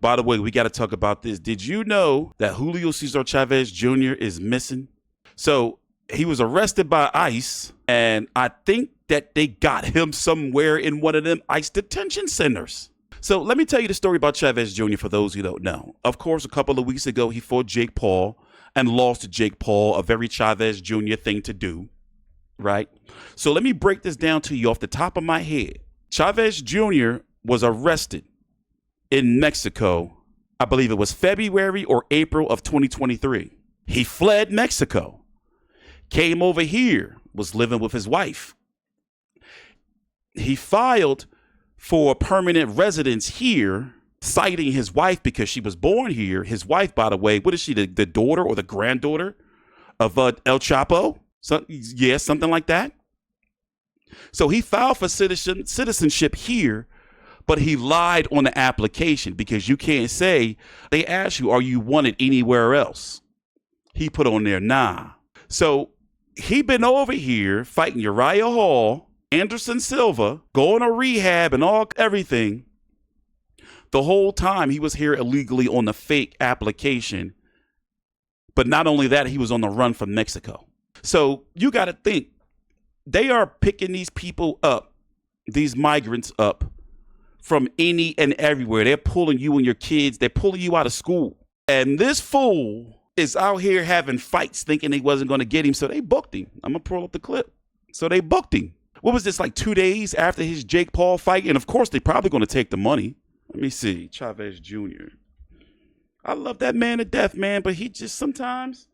By the way, we got to talk about this. Did you know that Julio Cesar Chavez Jr. is missing? So he was arrested by ICE, and I think that they got him somewhere in one of them ICE detention centers. So let me tell you the story about Chavez Jr. for those who don't know. Of course, a couple of weeks ago, he fought Jake Paul and lost to Jake Paul, a very Chavez Jr. thing to do, right? So let me break this down to you off the top of my head. Chavez Jr. was arrested in Mexico. I believe it was February or April of 2023. He fled Mexico, came over here, was living with his wife. He filed for permanent residence here, citing his wife because she was born here. His wife, by the way, what is she, the daughter or the granddaughter of El Chapo? Yeah, something like that. So he filed for citizenship here, but he lied on the application because you can't say, they ask you, are you wanted anywhere else? He put on there, nah. So he been over here fighting Uriah Hall, Anderson Silva, going to rehab and everything. The whole time he was here illegally on the fake application. But not only that, he was on the run from Mexico. So you got to think, they are picking these people up, these migrants up from any and everywhere. They're pulling you and your kids. They're pulling you out of school. And this fool is out here having fights thinking they wasn't going to get him. So they booked him. I'm going to pull up the clip. So they booked him. What was this, like 2 days after his Jake Paul fight? And of course, they're probably going to take the money. Let me see. Chavez Jr. I love that man to death, man. But he just sometimes,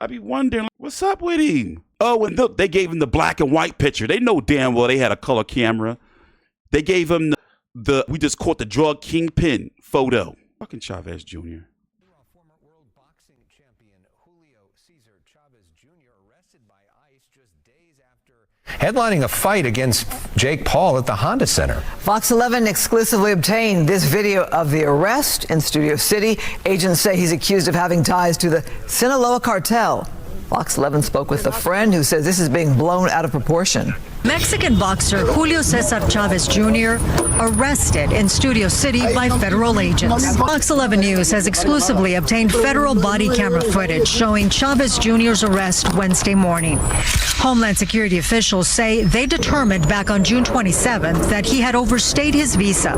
I be wondering, what's up with him? Oh, and look, they gave him the black and white picture. They know damn well they had a color camera. They gave him we just caught the drug kingpin photo. Fucking Chavez Jr. Former world boxing champion Julio Cesar Chavez Jr. arrested by ICE just days after headlining a fight against Jake Paul at the Honda Center. Fox 11 exclusively obtained this video of the arrest in Studio City. Agents say he's accused of having ties to the Sinaloa cartel. Fox 11 spoke with a friend who says this is being blown out of proportion. Mexican boxer Julio Cesar Chavez Jr. arrested in Studio City by federal agents. Fox 11 News has exclusively obtained federal body camera footage showing Chavez Jr.'s arrest Wednesday morning. Homeland Security officials say they determined back on June 27th that he had overstayed his visa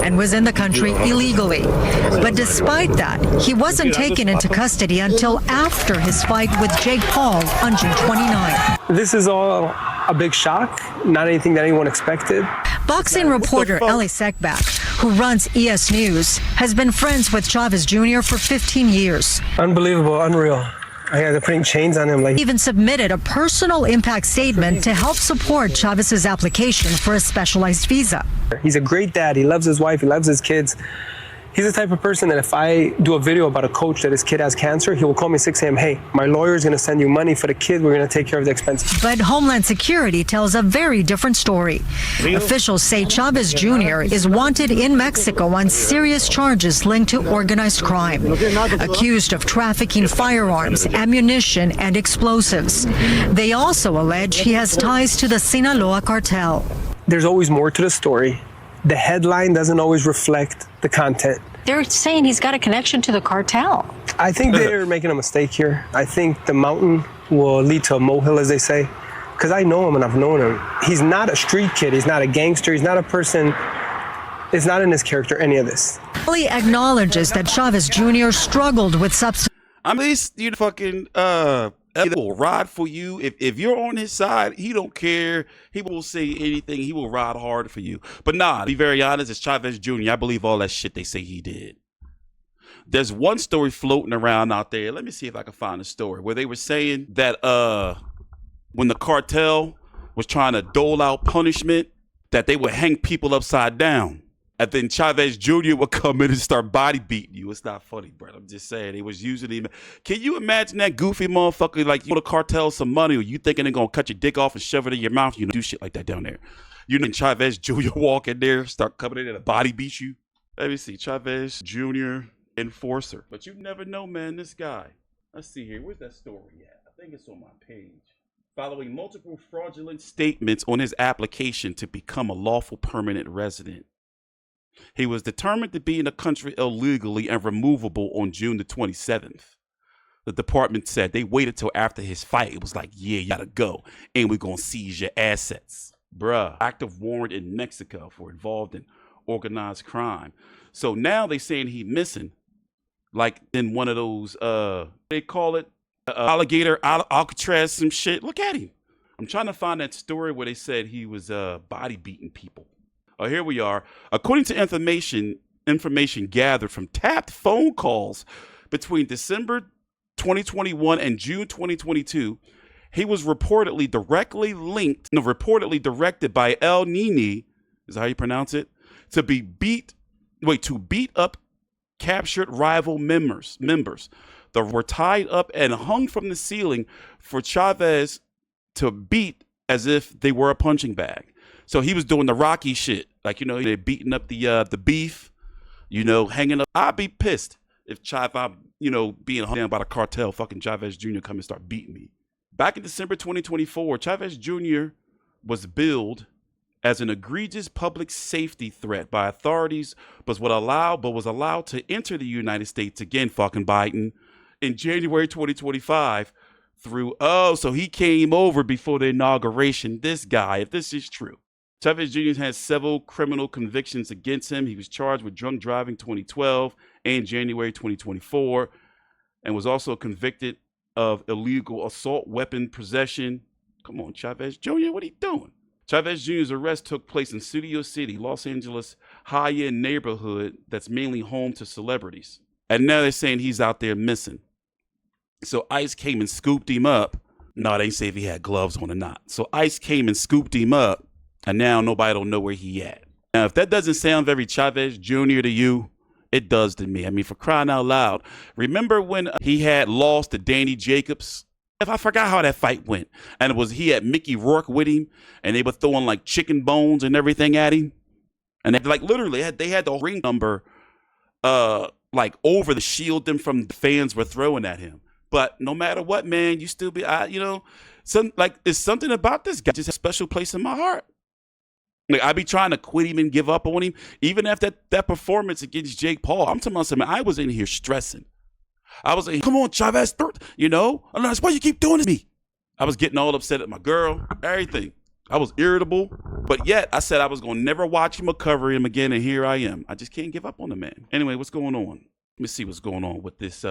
and was in the country illegally. But despite that, he wasn't taken into custody until after his fight with Jake Paul on June 29th. This is all a big shock, not anything that anyone expected. Boxing reporter Ellie Sekbak, who runs ES News, has been friends with Chavez Jr. for 15 years. Unbelievable, unreal. I had to putting chains on him. Even submitted a personal impact statement to help support Chavez's application for a specialized visa. He's a great dad. He loves his wife. He loves his kids. He's the type of person that if I do a video about a coach that his kid has cancer, he will call me 6 a.m. Hey, my lawyer's going to send you money for the kid. We're going to take care of the expenses. But Homeland Security tells a very different story. Officials say Chavez Jr. is wanted in Mexico on serious charges linked to organized crime, accused of trafficking firearms, ammunition, and explosives. They also allege he has ties to the Sinaloa cartel. There's always more to the story. The headline doesn't always reflect the content. They're saying he's got a connection to the cartel. I think they're making a mistake here. I think the mountain will lead to a molehill, as they say, because I know him and I've known him. He's not a street kid. He's not a gangster. He's not a person. It's not in his character, any of this. He acknowledges that Chavez Jr. struggled with substance. I mean, you fucking he will ride for you. If you're on his side, he don't care. He will say anything. He will ride hard for you. But nah, to be very honest, it's Chavez Jr. I believe all that shit they say he did. There's one story floating around out there. Let me see if I can find a story where they were saying that when the cartel was trying to dole out punishment, that they would hang people upside down. And then Chavez Jr. would come in and start body beating you. It's not funny, bro. I'm just saying. They was using him. Can you imagine that goofy motherfucker, like, you want to cartel some money, or you thinking they're going to cut your dick off and shove it in your mouth? You know, do shit like that down there. You know, Chavez Jr. walk in there, start coming in and body beat you. Let me see. Chavez Jr. enforcer. But you never know, man, this guy. Let's see here. Where's that story at? I think it's on my page. Following multiple fraudulent statements on his application to become a lawful permanent resident. He was determined to be in the country illegally and removable on June the 27th. The department said they waited till after his fight. It was like, yeah, you gotta go, and we're gonna seize your assets. Bruh. Active warrant in Mexico for involved in organized crime. So now they saying he missing, like in one of those, they call it alligator Alcatraz, some shit. Look at him. I'm trying to find that story where they said he was body beating people. Oh, here we are. According to information gathered from tapped phone calls between December 2021 and June 2022, he was reportedly directed by El Nini, is how you pronounce it, to beat up captured rival members. They were tied up and hung from the ceiling for Chavez to beat as if they were a punching bag. So he was doing the Rocky shit, like, you know, they're beating up the beef, you know, hanging up. I'd be pissed if Chavez, you know, being hung down by the cartel, fucking Chavez Jr. come and start beating me. Back in December 2024, Chavez Jr. was billed as an egregious public safety threat by authorities, but was allowed to enter the United States again, fucking Biden, in January 2025 through, so he came over before the inauguration. This guy, if this is true. Chavez Jr. has several criminal convictions against him. He was charged with drunk driving 2012 and January 2024, and was also convicted of illegal assault weapon possession. Come on, Chavez Jr., what are you doing? Chavez Jr.'s arrest took place in Studio City, Los Angeles, high-end neighborhood that's mainly home to celebrities. And now they're saying he's out there missing. So ICE came and scooped him up. No, they didn't say if he had gloves on or not. So ICE came and scooped him up, and now nobody don't know where he at. Now, if that doesn't sound very Chavez Jr. to you, it does to me. I mean, for crying out loud. Remember when he had lost to Danny Jacobs? I forgot how that fight went. And it was he had Mickey Rourke with him, and they were throwing like chicken bones and everything at him. And they, like, literally they had the ring number like over the shield them from the fans were throwing at him. But no matter what, man, you still be, you know, it's something about this guy just has a special place in my heart. Like, I be trying to quit him and give up on him. Even after that performance against Jake Paul, I'm telling you, I was in here stressing. I was like, come on, Chavez, you know, that's why you keep doing it to me. I was getting all upset at my girl, everything. I was irritable, but yet I said I was going to never watch him or cover him again, and here I am. I just can't give up on the man. Anyway, what's going on? Let me see what's going on with this